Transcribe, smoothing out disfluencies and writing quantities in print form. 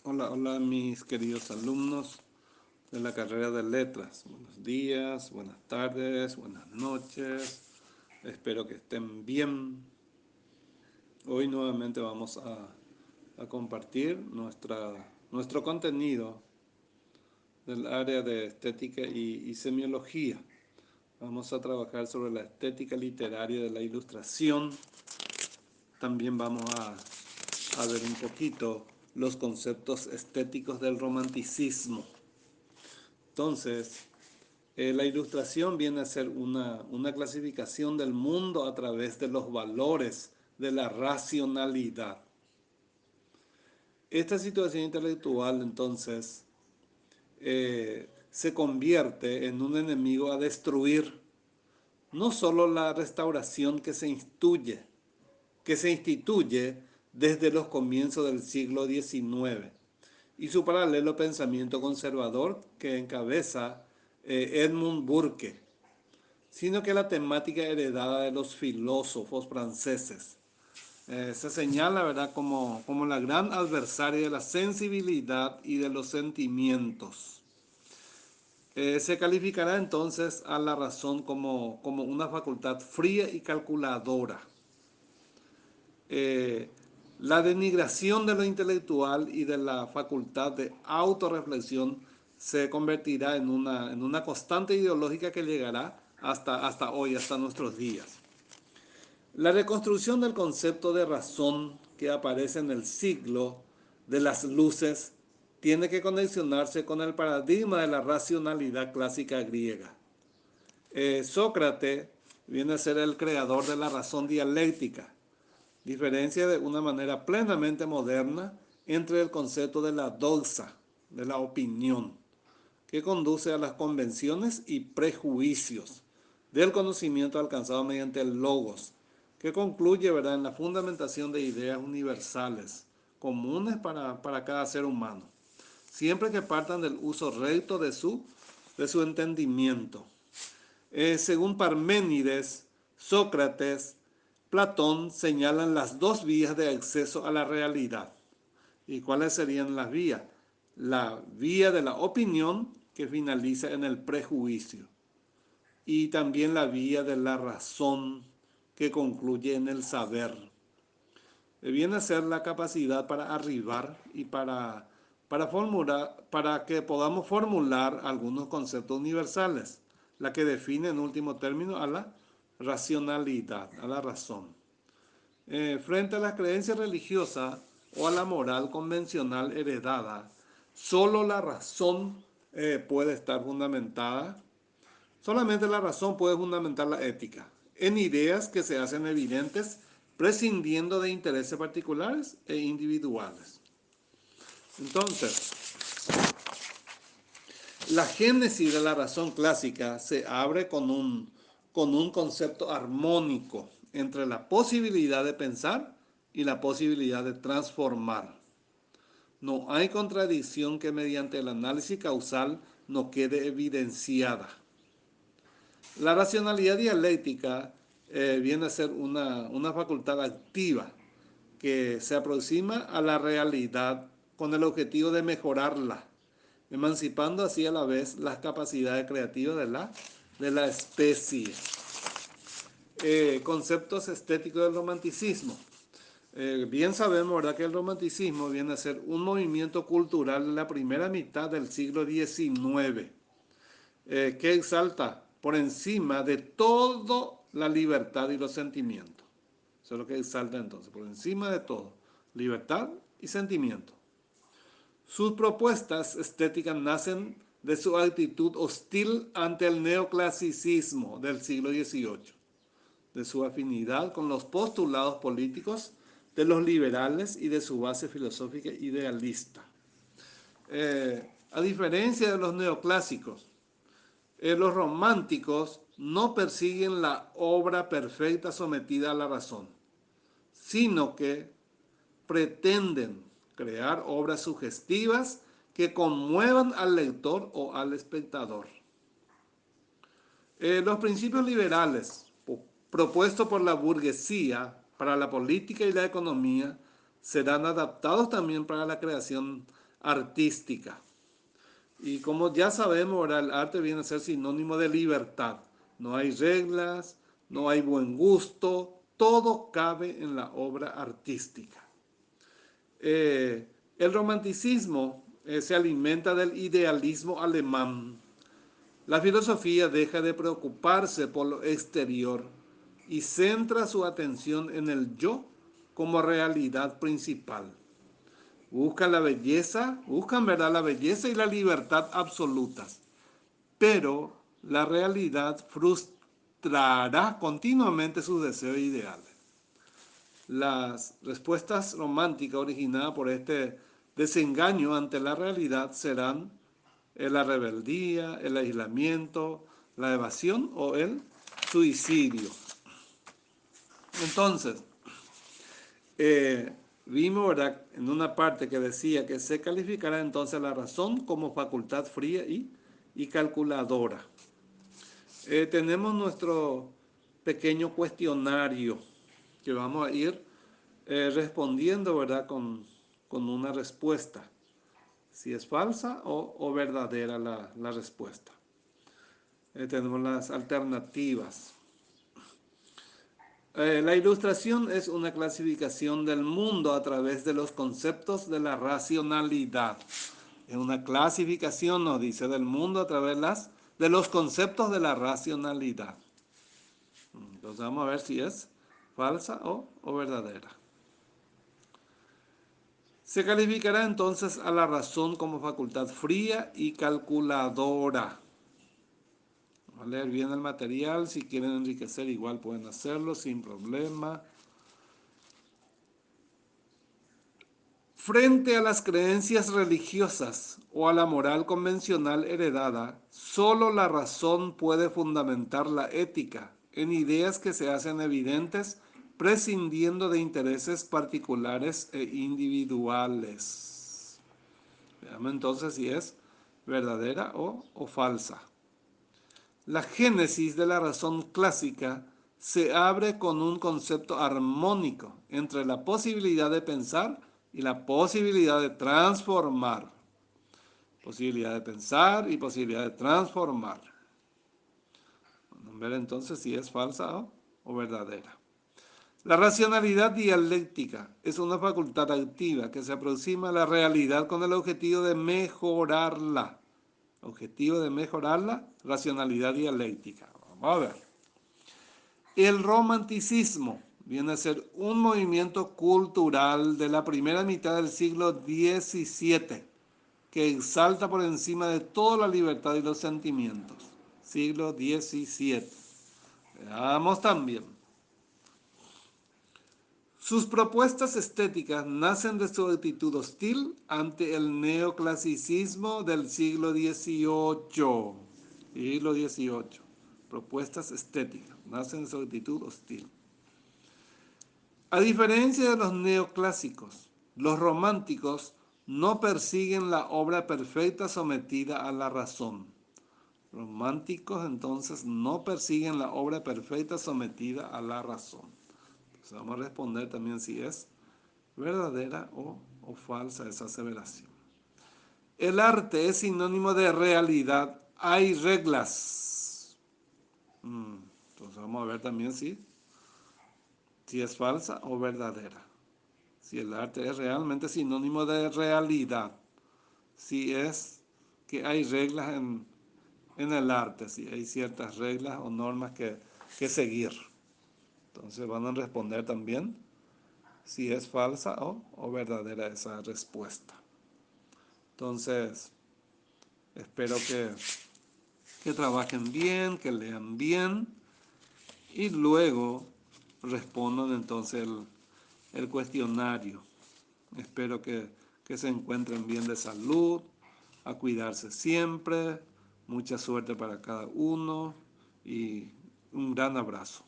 Hola, hola mis queridos alumnos de la carrera de letras. Buenos días, buenas tardes, buenas noches. Espero que estén bien. Hoy nuevamente vamos a compartir nuestro contenido del área de estética y semiología. Vamos a trabajar sobre la estética literaria de la ilustración. También vamos a ver un poquito los conceptos estéticos del romanticismo. Entonces, la ilustración viene a ser una clasificación del mundo a través de los valores de la racionalidad. Esta situación intelectual, entonces, se convierte en un enemigo a destruir, no solo la restauración que se instituye desde los comienzos del siglo XIX, y su paralelo pensamiento conservador que encabeza Edmund Burke, sino que la temática heredada de los filósofos franceses. Se señala, ¿verdad?, como la gran adversaria de la sensibilidad y de los sentimientos. Se calificará entonces a la razón como una facultad fría y calculadora. Eh, la denigración de lo intelectual y de la facultad de autorreflexión se convertirá en una constante ideológica que llegará hasta hoy, hasta nuestros días. La reconstrucción del concepto de razón que aparece en el siglo de las luces tiene que conexionarse con el paradigma de la racionalidad clásica griega. Sócrates viene a ser el creador de la razón dialéctica, diferencia de una manera plenamente moderna entre el concepto de la doxa, de la opinión, que conduce a las convenciones y prejuicios del conocimiento alcanzado mediante el logos, que concluye, ¿verdad?, en la fundamentación de ideas universales, comunes para cada ser humano, siempre que partan del uso recto de su entendimiento. Según Parménides, Sócrates, Platón señalan las dos vías de acceso a la realidad. ¿Y cuáles serían las vías? La vía de la opinión, que finaliza en el prejuicio, y también la vía de la razón, que concluye en el saber. Viene a ser la capacidad para arribar y para que podamos formular algunos conceptos universales, la que define en último término a la racionalidad, a la razón. Frente a las creencias religiosas o a la moral convencional heredada, solo la razón puede estar fundamentada, solamente la razón puede fundamentar la ética, en ideas que se hacen evidentes, prescindiendo de intereses particulares e individuales. Entonces, la génesis de la razón clásica se abre con un concepto armónico entre la posibilidad de pensar y la posibilidad de transformar. No hay contradicción que mediante el análisis causal no quede evidenciada. La racionalidad dialéctica viene a ser una facultad activa que se aproxima a la realidad con el objetivo de mejorarla, emancipando así a la vez las capacidades creativas de la especie. Conceptos estéticos del romanticismo. Bien sabemos, ¿verdad?, que el romanticismo viene a ser un movimiento cultural de la primera mitad del siglo XIX, que exalta por encima de todo la libertad y los sentimientos. Eso es lo que exalta entonces, por encima de todo, libertad y sentimiento. Sus propuestas estéticas nacen de su actitud hostil ante el neoclasicismo del siglo XVIII, de su afinidad con los postulados políticos de los liberales y de su base filosófica idealista. A diferencia de los neoclásicos, los románticos no persiguen la obra perfecta sometida a la razón, sino que pretenden crear obras sugestivas que conmuevan al lector o al espectador. Los principios liberales propuestos por la burguesía para la política y la economía serán adaptados también para la creación artística. Y como ya sabemos, ¿verdad? El arte viene a ser sinónimo de libertad. No hay reglas, no hay buen gusto, todo cabe en la obra artística. El romanticismo se alimenta del idealismo alemán. La filosofía deja de preocuparse por lo exterior y centra su atención en el yo como realidad principal. Buscan la belleza, buscan, ¿verdad?, la belleza y la libertad absolutas, pero la realidad frustrará continuamente sus deseos ideales. Las respuestas románticas originadas por este desengaño ante la realidad serán la rebeldía, el aislamiento, la evasión o el suicidio. Entonces, vimos, ¿verdad?, en una parte que decía que se calificará entonces la razón como facultad fría y calculadora. Tenemos nuestro pequeño cuestionario que vamos a ir respondiendo, ¿verdad?, con una respuesta, si es falsa o verdadera la respuesta. Tenemos las alternativas. La ilustración es una clasificación del mundo a través de los conceptos de la racionalidad. Es una clasificación, nos dice, del mundo a través de los conceptos de la racionalidad. Entonces vamos a ver si es falsa o verdadera. Se calificará entonces a la razón como facultad fría y calculadora. Vamos a leer bien el material, si quieren enriquecer igual pueden hacerlo sin problema. Frente a las creencias religiosas o a la moral convencional heredada, solo la razón puede fundamentar la ética en ideas que se hacen evidentes prescindiendo de intereses particulares e individuales. Veamos entonces si es verdadera o falsa. La génesis de la razón clásica se abre con un concepto armónico entre la posibilidad de pensar y la posibilidad de transformar. Posibilidad de pensar y posibilidad de transformar. Vamos a ver entonces si es falsa o verdadera. La racionalidad dialéctica es una facultad activa que se aproxima a la realidad con el objetivo de mejorarla. Objetivo de mejorarla, racionalidad dialéctica. Vamos a ver. El romanticismo viene a ser un movimiento cultural de la primera mitad del siglo XVII que exalta por encima de toda la libertad y los sentimientos. Siglo XVII. Veamos también. Sus propuestas estéticas nacen de su actitud hostil ante el neoclasicismo del siglo XVIII. Siglo XVIII. Propuestas estéticas nacen de su actitud hostil. A diferencia de los neoclásicos, los románticos no persiguen la obra perfecta sometida a la razón. Románticos entonces no persiguen la obra perfecta sometida a la razón. Entonces vamos a responder también si es verdadera o falsa esa aseveración. El arte es sinónimo de realidad. Hay reglas. Entonces vamos a ver también si es falsa o verdadera. Si el arte es realmente sinónimo de realidad. Si es que hay reglas en el arte, si hay ciertas reglas o normas que seguir. Entonces van a responder también si es falsa o verdadera esa respuesta. Entonces, espero que trabajen bien, que lean bien y luego respondan entonces el cuestionario. Espero que se encuentren bien de salud, a cuidarse siempre, mucha suerte para cada uno y un gran abrazo.